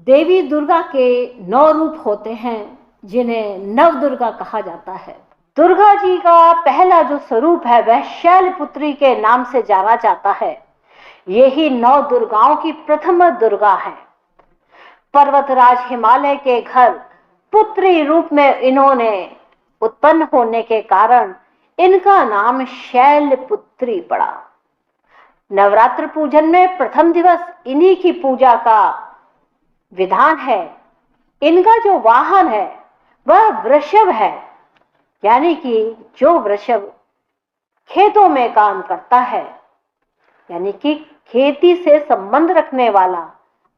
देवी दुर्गा के 9 रूप होते हैं जिन्हें नव दुर्गा कहा जाता है। दुर्गा जी का पहला जो स्वरूप है वह शैलपुत्री के नाम से जाना जाता है। यही 9 दुर्गाओं की प्रथम दुर्गा है। पर्वतराज हिमालय के घर पुत्री रूप में इन्होंने उत्पन्न होने के कारण इनका नाम शैलपुत्री पड़ा। नवरात्र पूजन में प्रथम दिवस इन्हीं की पूजा का विधान है। इनका जो वाहन है वह वृषभ है, यानी कि जो वृषभ खेतों में काम करता है, यानी कि खेती से संबंध रखने वाला,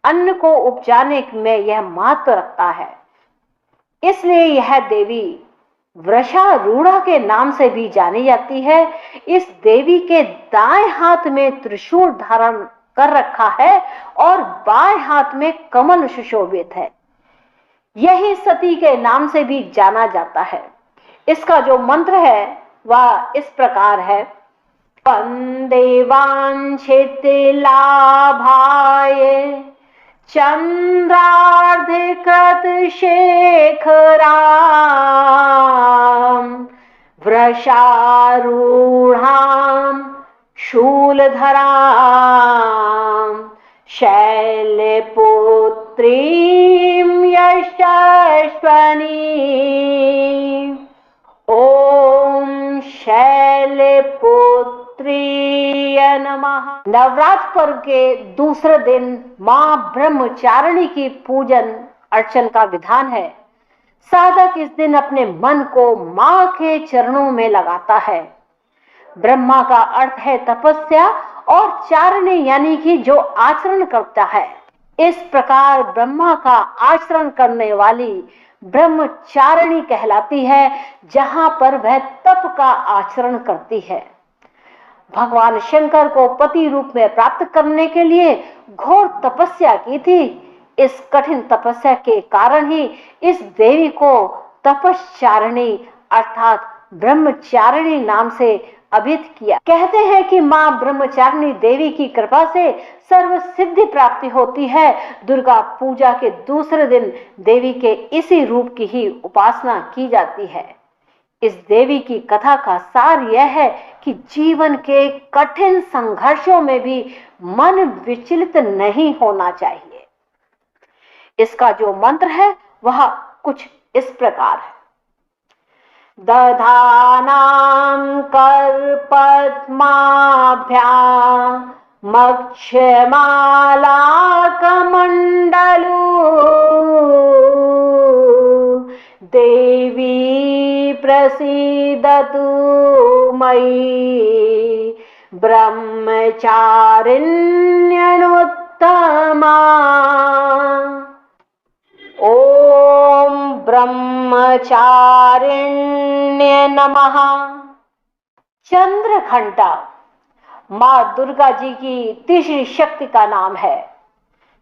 अन्न को उपजाने में यह महत्व रखता है। इसलिए यह देवी वृषारूढ़ा के नाम से भी जानी जाती है। इस देवी के दाएं हाथ में त्रिशूल धारण कर रखा है और बाएं हाथ में कमल सुशोभित है। यही सती के नाम से भी जाना जाता है। इसका जो मंत्र है वह इस प्रकार है। वंदे वांछित लाभाय चंद्रार्धकृत शेखराम वृषारूढ़ाम शूलधराम शैलपुत्रीं यशस्वनी। ओम शैलपुत्रीय नमः। नवरात्र पर्व के दूसरे दिन मां ब्रह्मचारिणी की पूजन अर्चन का विधान है। साधक इस दिन अपने मन को मां के चरणों में लगाता है। ब्रह्मा का अर्थ है तपस्या और चारिणी यानी कि जो आचरण करता है। इस प्रकार ब्रह्मा का आचरण करने वाली ब्रह्मचारिणी कहलाती है, जहां पर वह तप का आचरण करती है। भगवान शंकर को पति रूप में प्राप्त करने के लिए घोर तपस्या की थी। इस कठिन तपस्या के कारण ही इस देवी को तपश्चारिणी अर्थात ब्रह्मचारिणी नाम से अभिहित किया। कहते हैं कि मां ब्रह्मचारिणी देवी की कृपा से सर्व सिद्धि प्राप्ति होती है। दुर्गा पूजा के दूसरे दिन देवी के इसी रूप की ही उपासना की जाती है। इस देवी की कथा का सार यह है कि जीवन के कठिन संघर्षों में भी मन विचलित नहीं होना चाहिए। इसका जो मंत्र है वह कुछ इस प्रकार है। दधानां करपद्माभ्यां मक्षमालाकमण्डलू देवी प्रसीदतु मयि ब्रह्मचारिण्यनुत्तमा। ओम ब्रह्मचारिण्य नमः। चंद्र घंटा मां दुर्गा जी की तीसरी शक्ति का नाम है।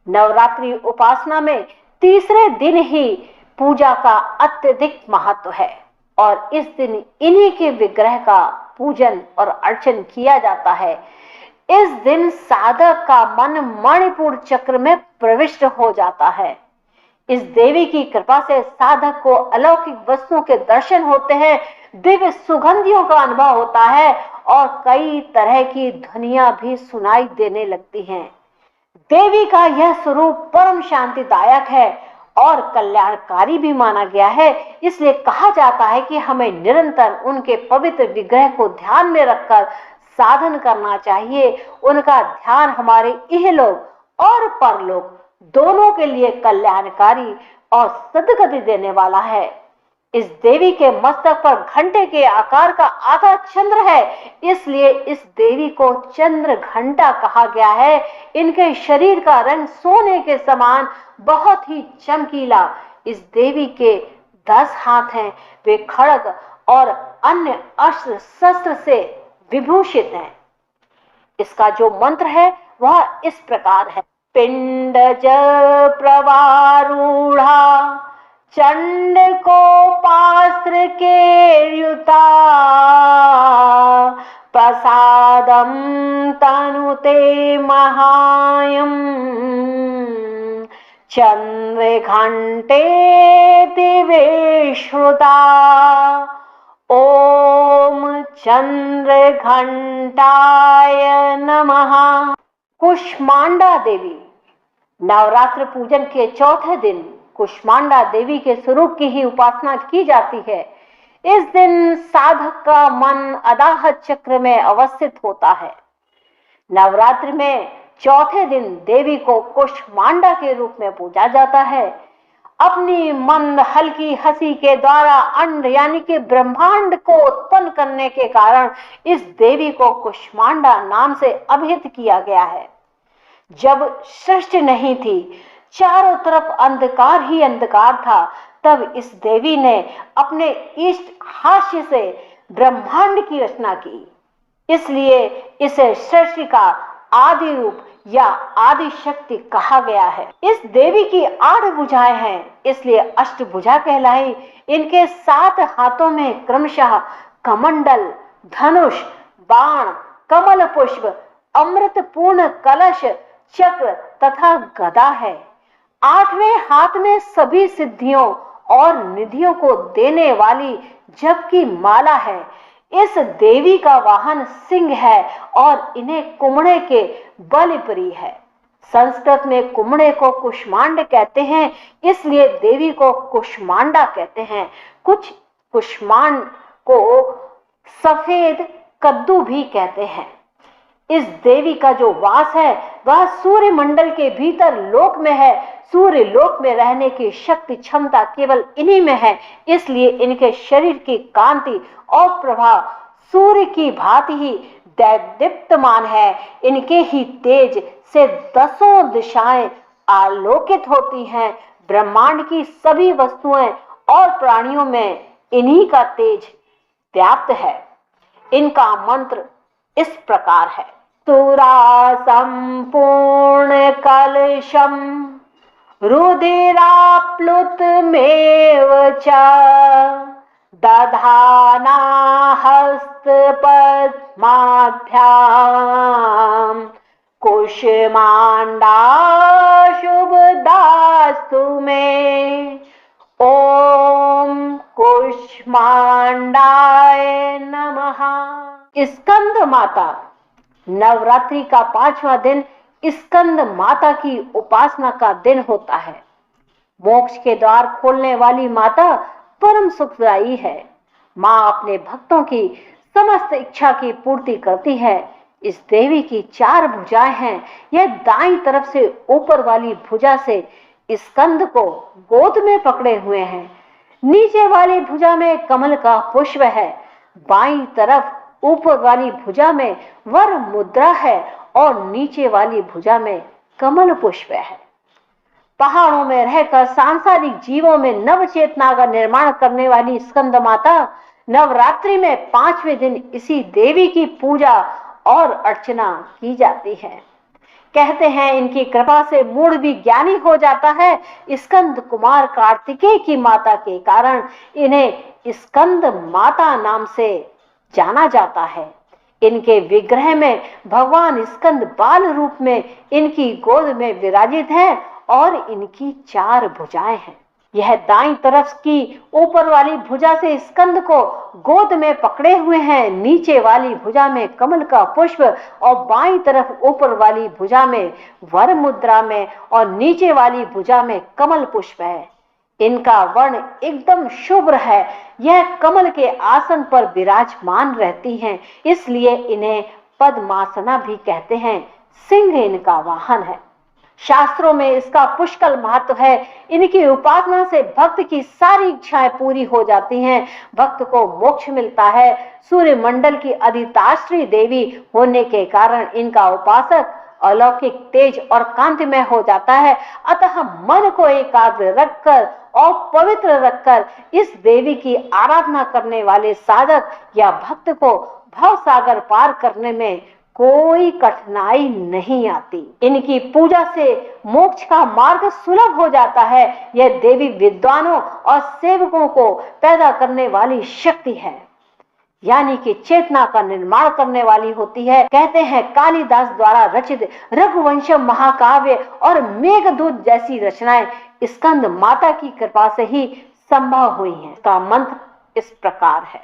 नवरात्रि उपासना में तीसरे दिन ही पूजा का अत्यधिक महत्व है और इस दिन इन्हीं के विग्रह का पूजन और अर्चन किया जाता है। इस दिन साधक का मन मणिपुर चक्र में प्रविष्ट हो जाता है। इस देवी की कृपा से साधक को अलौकिक वस्तुओं के दर्शन होते हैं, दिव्य सुगंधियों का अनुभव होता है और कई तरह की ध्वनियां भी सुनाई देने लगती हैं। देवी का यह स्वरूप परम शांतिदायक है और कल्याणकारी भी माना गया है। इसलिए कहा जाता है कि हमें निरंतर उनके पवित्र विग्रह को ध्यान में रखकर साधन करना चाहिए। उनका ध्यान हमारे इहलोक और परलोक दोनों के लिए कल्याणकारी और सद्गति देने वाला है। इस देवी के मस्तक पर घंटे के आकार का आधा चंद्र है, इसलिए इस देवी को चंद्र घंटा कहा गया है। इनके शरीर का रंग सोने के समान बहुत ही चमकीला। इस देवी के 10 हाथ हैं। वे खड्ग और अन्य अस्त्र शस्त्र से विभूषित हैं। इसका जो मंत्र है वह इस प्रकार है। पिंडज प्रवारूढ़ा चंड को पास्त्र के युता प्रसादम तनुते महायम चंद्रघंटेति विश्रुता ओम चंद्रघंटाय नमः। कुष्मांडा देवी। नवरात्र पूजन के चौथे दिन कुष्मांडा देवी के स्वरूप की ही उपासना की जाती है। इस दिन साधक का मन अदाहत चक्र में अवस्थित होता है। नवरात्रि में चौथे दिन देवी को कुष्मांडा के रूप में पूजा जाता है। अपनी मंद हल्की हंसी के द्वारा अंड यानी कि ब्रह्मांड को उत्पन्न करने के कारण इस देवी को कुष्मांडा नाम से अभिहित किया गया है। जब सृष्टि नहीं थी, चारों तरफ अंधकार ही अंधकार था, तब इस देवी ने अपने इष्ट हास्य से ब्रह्मांड की रचना की। इसलिए इसे सृष्टि का आदि रूप या आदि शक्ति कहा गया है। इस देवी की 8 भुजाएं हैं, इसलिए अष्टभुजा कहलाई। इनके 7 हाथों में क्रमशः कमंडल, धनुष, बाण, कमल पुष्प, अमृत पूर्ण कलश, चक्र तथा गदा है। 8वें हाथ में सभी सिद्धियों और निधियों को देने वाली जप की माला है। इस देवी का वाहन सिंह है और इन्हें कुमड़े के बलिप्रिय है। संस्कृत में कुमड़े को कुष्मांड कहते हैं, इसलिए देवी को कुष्मांडा कहते हैं। कुछ कुष्मांड को सफेद कद्दू भी कहते हैं। इस देवी का जो वास है वह सूर्य मंडल के भीतर लोक में है। सूर्य लोक में रहने की शक्ति क्षमता केवल इन्हीं में है, इसलिए इनके शरीर की कांति और प्रभाव सूर्य की भांति ही दैदीप्यमान है। इनके ही तेज से 10 दिशाएं आलोकित होती हैं। ब्रह्मांड की सभी वस्तुएं और प्राणियों में इन्हीं का तेज व्याप्त है। इनका मंत्र इस प्रकार है। तुरा संपूर्ण कलशम रुधिराप्लुतमेव च दधाना हस्तपद्माभ्यां कुष्मांडा शुभदास्तु मे ओम कुष्मांडाय नमः। स्कंद माता। नवरात्रि का 5वां दिन स्कंद माता की उपासना का दिन होता है। मोक्ष के द्वार खोलने वाली माता परम सुखदायी है। माँ अपने भक्तों की समस्त इच्छा की पूर्ति करती है। इस देवी की 4 भुजाएं हैं। यह दाईं तरफ से ऊपर वाली भुजा से स्कंद को गोद में पकड़े हुए हैं। नीचे वाली भुजा में कमल का पुष्प है। बाईं तरफ ऊपर वाली भुजा में वर मुद्रा है और नीचे वाली भुजा में कमल पुष्प है। पहाड़ों में रहकर सांसारिक जीवों में नव चेतना का निर्माण करने वाली स्कंद माता नवरात्रि में 5वें दिन इसी देवी की पूजा और अर्चना की जाती है। कहते हैं इनकी कृपा से मूढ़ भी ज्ञानी हो जाता है। स्कंद कुमार कार्तिकेय की माता के कारण इन्हें स्कंद माता नाम से जाना जाता है। इनके विग्रह में भगवान स्कंद बाल रूप में इनकी गोद में विराजित है और इनकी 4 भुजाएं हैं। यह दाईं तरफ की ऊपर वाली भुजा से स्कंद को गोद में पकड़े हुए हैं। नीचे वाली भुजा में कमल का पुष्प और बाईं तरफ ऊपर वाली भुजा में वर मुद्रा में और नीचे वाली भुजा में कमल पुष्प है। इनका वर्ण एकदम शुभ्र है। यह कमल के आसन पर विराजमान रहती हैं, इसलिए इन्हें पद्मासना भी कहते हैं। सिंह इनका वाहन है। शास्त्रों में इसका पुष्कल महत्व है। इनकी उपासना से भक्त की सारी इच्छाएं पूरी हो जाती हैं। भक्त को मोक्ष मिलता है। सूर्य मंडल की अधिष्ठात्री देवी होने के कारण इनका उपासक अलौकिक तेज और कांतिमय हो जाता है। अतः मन को एकाग्र रखकर और पवित्र रखकर इस देवी की आराधना करने वाले साधक या भक्त को भव सागर पार करने में कोई कठिनाई नहीं आती। इनकी पूजा से मोक्ष का मार्ग सुलभ हो जाता है। यह देवी विद्वानों और सेवकों को पैदा करने वाली शक्ति है। यानी कि चेतना का निर्माण करने वाली होती है। कहते हैं कालिदास द्वारा रचित रघुवंश महाकाव्य और मेघदूत जैसी रचनाएं स्कंद माता की कृपा से ही संभव हुई हैं। इसका मंत्र इस प्रकार है।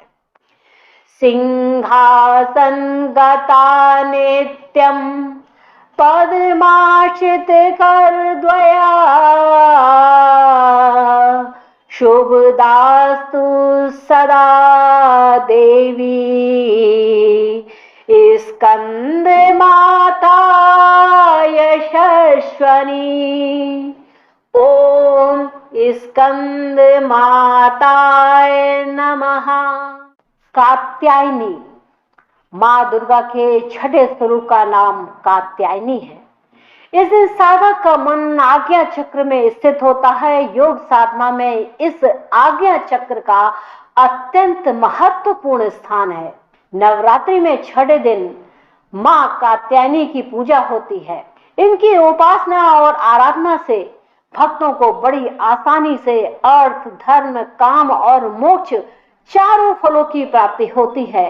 सिंहासन गता नित्यम पद्माश्रित कर द्वया शुभदास्तु सदा देवी स्कंद माता यशस्वनी। ओम स्कंद माताय नमः। कात्यायनी मां दुर्गा के छठे स्वरूप का नाम कात्यायनी है। इस दिन साधक का मन आज्ञा चक्र में स्थित होता है। योग साधना में इस आज्ञा चक्र का अत्यंत महत्वपूर्ण स्थान है। नवरात्रि में छठे दिन मां कात्यायनी की पूजा होती है। इनकी उपासना और आराधना से भक्तों को बड़ी आसानी से अर्थ, धर्म, काम और मोक्ष चारों फलों की प्राप्ति होती है।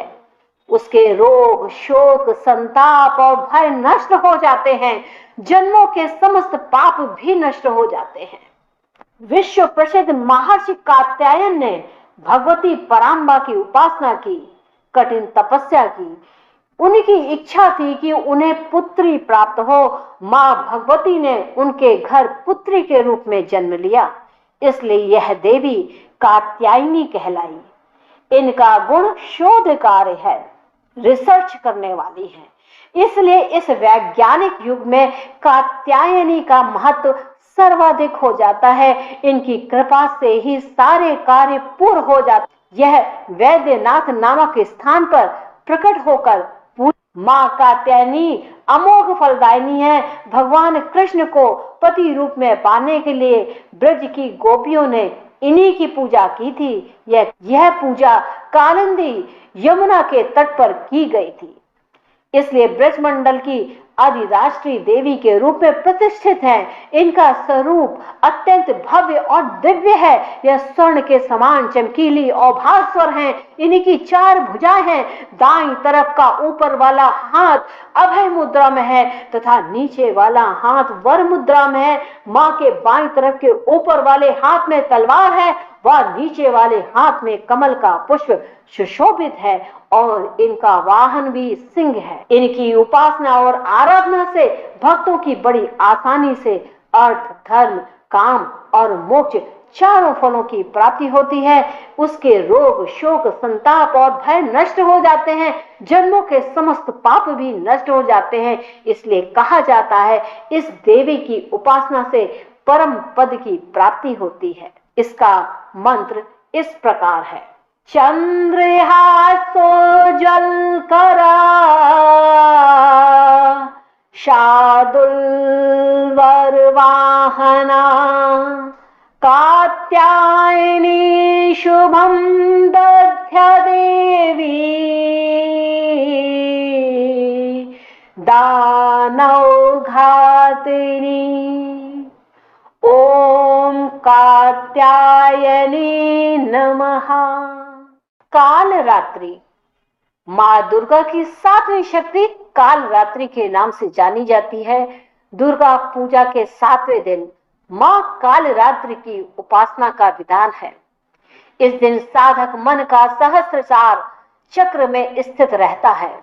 उसके रोग, शोक, संताप और भय नष्ट हो जाते हैं। जन्मों के समस्त पाप भी नष्ट हो जाते हैं। विश्व प्रसिद्ध महर्षि कात्यायन ने भगवती पराम्बा की उपासना की, कठिन तपस्या की। उनकी इच्छा थी कि उन्हें पुत्री प्राप्त हो। मां भगवती ने उनके घर पुत्री के रूप में जन्म लिया, इसलिए यह देवी कात्यायनी कहलाई। इनका गुण शोध कार्य है, रिसर्च करने वाली है। इसलिए इस वैज्ञानिक युग में कात्यायनी का महत्व सर्वाधिक हो जाता है। इनकी कृपा से ही सारे कार्य पूर्ण हो जाते। यह वैद्यनाथ नामक स्थान पर प्रकट होकर मां कात्यायनी अमोघ फलदायिनी है। भगवान कृष्ण को पति रूप में पाने के लिए ब्रज की गोपियों ने इन्हीं की पूजा की थी। यह पूजा कालिंदी यमुना के तट पर की गई थी, इसलिए ब्रजमंडल की अधिराष्ट्रीय देवी के रूप में प्रतिष्ठित है। इनका स्वरूप अत्यंत भव्य और दिव्य है। यह स्वर्ण के समान चमकीली और भास्वर है। इनकी 4 भुजाएं हैं। दाईं तरफ का ऊपर वाला हाथ अभय मुद्रा में है तथा नीचे वाला हाथ वर मुद्रा में है। मां के बाईं तरफ के ऊपर वाले हाथ में तलवार है व नीचे वाले हाथ में कमल का पुष्प सुशोभित है और इनका वाहन भी सिंह है। इनकी उपासना और आराधना से भक्तों की बड़ी आसानी से अर्थ, धर्म, काम और मोक्ष चारों फलों की प्राप्ति होती है। उसके रोग, शोक, संताप और भय नष्ट हो जाते हैं। जन्मों के समस्त पाप भी नष्ट हो जाते हैं। इसलिए कहा जाता है इस देवी की उपासना से परम पद की प्राप्ति होती है। इसका मंत्र इस प्रकार है। चंद्रहासो जल करा शार्दूल वरवाहना कात्यायनी शुभम दध्य देवी दानव घातिनी। ओम कात्यायनी नमः। काल रात्रि मां दुर्गा की 7वीं शक्ति काल रात्रि के नाम से जानी जाती है। दुर्गा पूजा के 7वें दिन मां काल रात्रि की उपासना का विधान है। इस दिन साधक मन का सहस्त्रार चक्र में स्थित रहता है।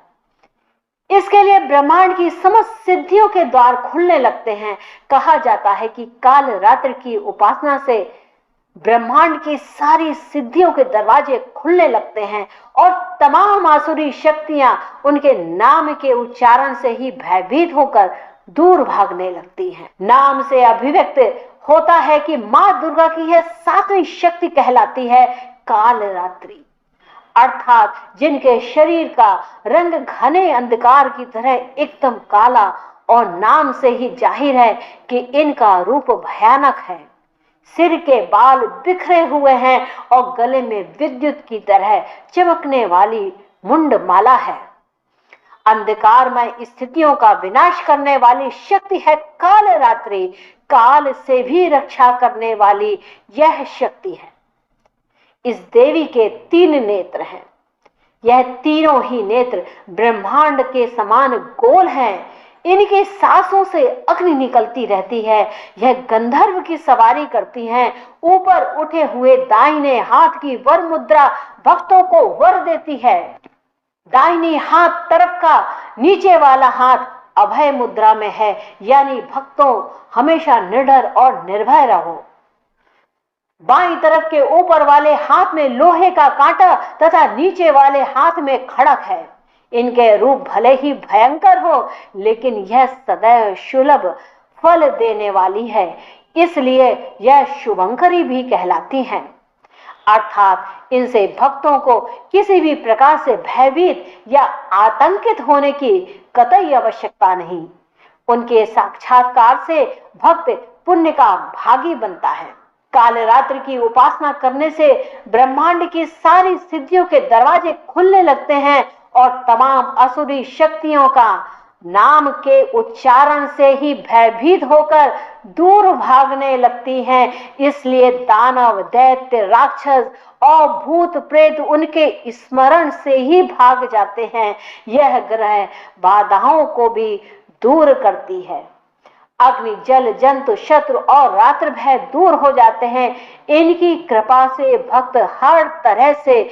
इसके लिए ब्रह्मांड की समस्त सिद्धियों के द्वार खुलने लगते हैं। कहा जाता है कि काल रात्रि की उपासना से ब्रह्मांड की सारी सिद्धियों के दरवाजे खुलने लगते हैं और तमाम आसुरी शक्तियां उनके नाम के उच्चारण से ही भयभीत होकर दूर भागने लगती हैं। नाम से अभिव्यक्त होता है कि मां दुर्गा की यह 7वीं शक्ति कहलाती है काल रात्रि, अर्थात जिनके शरीर का रंग घने अंधकार की तरह एकदम काला और नाम से ही जाहिर है कि इनका रूप भयानक है। सिर के बाल बिखरे हुए हैं और गले में विद्युत की तरह चमकने वाली मुंड माला है। अंधकारमय स्थितियों का विनाश करने वाली शक्ति है काल रात्रि। काल से भी रक्षा करने वाली यह शक्ति है। इस देवी के 3 नेत्र हैं। यह तीनों ही नेत्र ब्रह्मांड के समान गोल हैं। इनके सांसों से अग्नि निकलती रहती है। यह गंधर्व की सवारी करती हैं। ऊपर उठे हुए दाहिने हाथ की वर मुद्रा भक्तों को वर देती है। दाहिनी हाथ तरफ का नीचे वाला हाथ अभय मुद्रा में है, यानी भक्तों हमेशा निडर और निर्भय रहो। बाईं तरफ के ऊपर वाले हाथ में लोहे का कांटा तथा नीचे वाले हाथ में खड़क है। इनके रूप भले ही भयंकर हो, लेकिन यह सदैव सुलभ फल देने वाली है, इसलिए यह शुभंकरी भी कहलाती हैं। अर्थात इनसे भक्तों को किसी भी प्रकार से भयभीत या आतंकित होने की कतई आवश्यकता नहीं। उनके साक्षात्कार से भक्त पुण्य का भागी बनता है। कालरात्रि की उपासना करने से ब्रह्मांड की सारी सिद्धियों के दरवाजे खुलने लगते हैं और तमाम असुरी शक्तियों का नाम के उच्चारण से ही भयभीत होकर दूर भागने लगती हैं। इसलिए दानव, दैत्य, राक्षस और भूत प्रेत उनके स्मरण से ही भाग जाते हैं। यह ग्रह बाधाओं को भी दूर करती है। अग्नि, जल, जंतु, शत्रु और रात्र भय दूर हो जाते हैं। इनकी कृपा से भक्त हर तरह से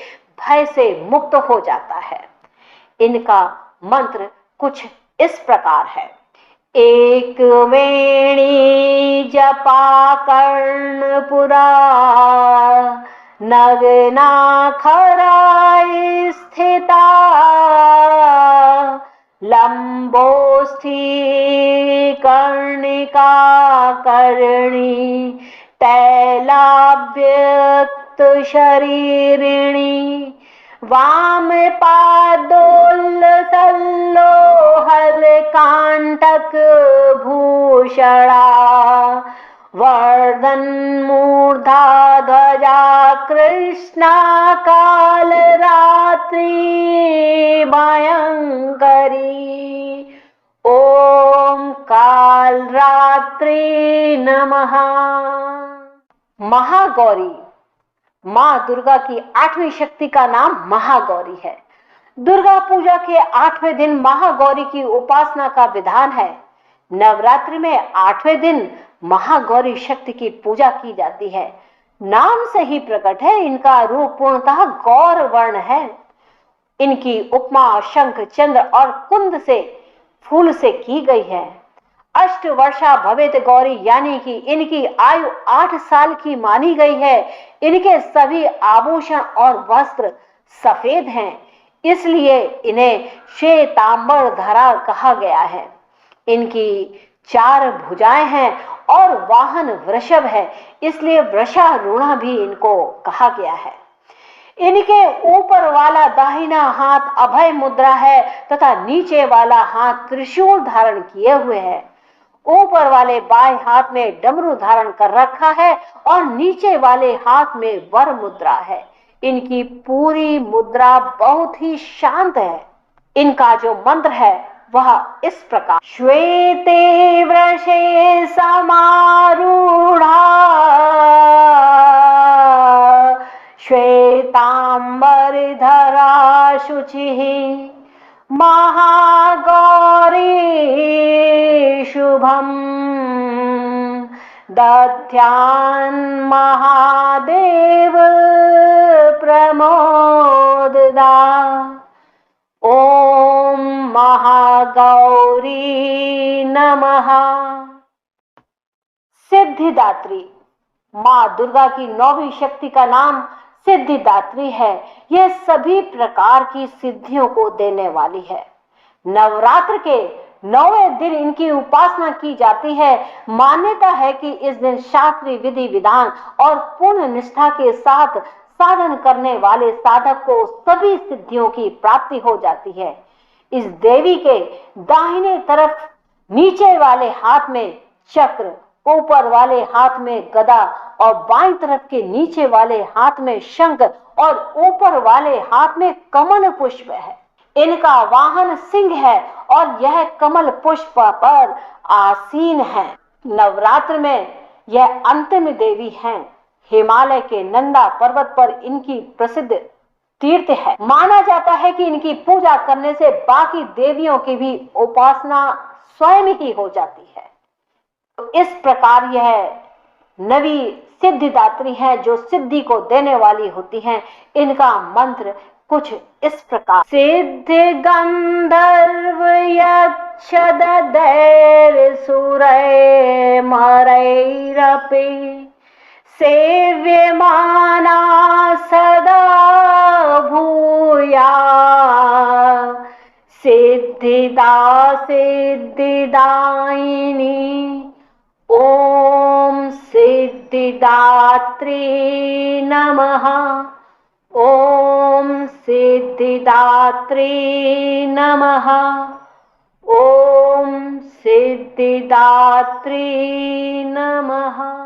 भय से मुक्त हो जाता है। इनका मंत्र कुछ इस प्रकार है। एक वेणी जपा कर्णपुरा, नगना खरा स्थिता, लंबोस्थी कर्णिका कर्णी, तैलाभ्यक्त शरीरिणी, वाम पादोल्लसल्लोहल कांटक भूषणा, वर्धन मूर्धा ध्वजा कृष्णा, काल रात्रि भयंकरी। ओम काल रात्रि नमः। महागौरी मां दुर्गा की 8वीं शक्ति का नाम महागौरी है। दुर्गा पूजा के 8वें दिन महागौरी की उपासना का विधान है। नवरात्रि में 8वें दिन महागौरी शक्ति की पूजा की जाती है। नाम से ही प्रकट है, इनका रूप पूर्णतः गौर वर्ण है। इनकी उपमा शंख, चंद्र और कुंद से फूल से की गई है। अष्ट वर्षा भवेत गौरी, यानी कि इनकी आयु 8 साल की मानी गई है। इनके सभी आभूषण और वस्त्र सफेद हैं, इसलिए इन्हें श्वेतांबर धरा कहा गया है। इनकी 4 भुजाएं हैं और वाहन वृषभ है, इसलिए वृषारूढ़ा भी इनको कहा गया है। इनके ऊपर वाला दाहिना हाथ अभय मुद्रा है तथा नीचे वाला हाथ त्रिशूल धारण किए हुए है। ऊपर वाले बाएं हाथ में डमरू धारण कर रखा है और नीचे वाले हाथ में वर मुद्रा है। इनकी पूरी मुद्रा बहुत ही शांत है। इनका जो मंत्र है वह इस प्रकार। श्वेते वृषे समारूढ़ा, श्वेतांबर धरा शुचिः, महागौरी शुभम दध्यान् महादेव प्रमोददा। ओम महागौरी नमः। सिद्धिदात्री मां दुर्गा की 9वीं शक्ति का नाम सिद्धिदात्री है। यह सभी प्रकार की सिद्धियों को देने वाली है। नवरात्र के 9वें दिन इनकी उपासना की जाती है। मान्यता है कि इस दिन शास्त्रीय विधि विधान और पूर्ण निष्ठा के साथ साधन करने वाले साधक को सभी सिद्धियों की प्राप्ति हो जाती है। इस देवी के दाहिने तरफ नीचे वाले हाथ में चक्र, ऊपर वाले हाथ में गदा और बाईं तरफ के नीचे वाले हाथ में शंख और ऊपर वाले हाथ में कमल पुष्प है। इनका वाहन सिंह है और यह कमल पुष्प पर आसीन है। नवरात्र में यह अंतिम देवी हैं। हिमालय के नंदा पर्वत पर इनकी प्रसिद्ध तीर्थ है। माना जाता है कि इनकी पूजा करने से बाकी देवियों की भी उपासना स्वयं ही हो जाती है। तो इस प्रकार यह नवी सिद्धिदात्री है जो सिद्धि को देने वाली होती हैं। इनका मंत्र कुछ इस प्रकार, सिद्धि गंधर्व यक्ष दैर सुरै मरैरपि सेव्यमाना सदा भूया सिद्धिदा सिद्धिदायिनी ओम सिद्धिदात्री नमः। ओम सिद्धिदात्री नमः। ओम सिद्धिदात्री नमः।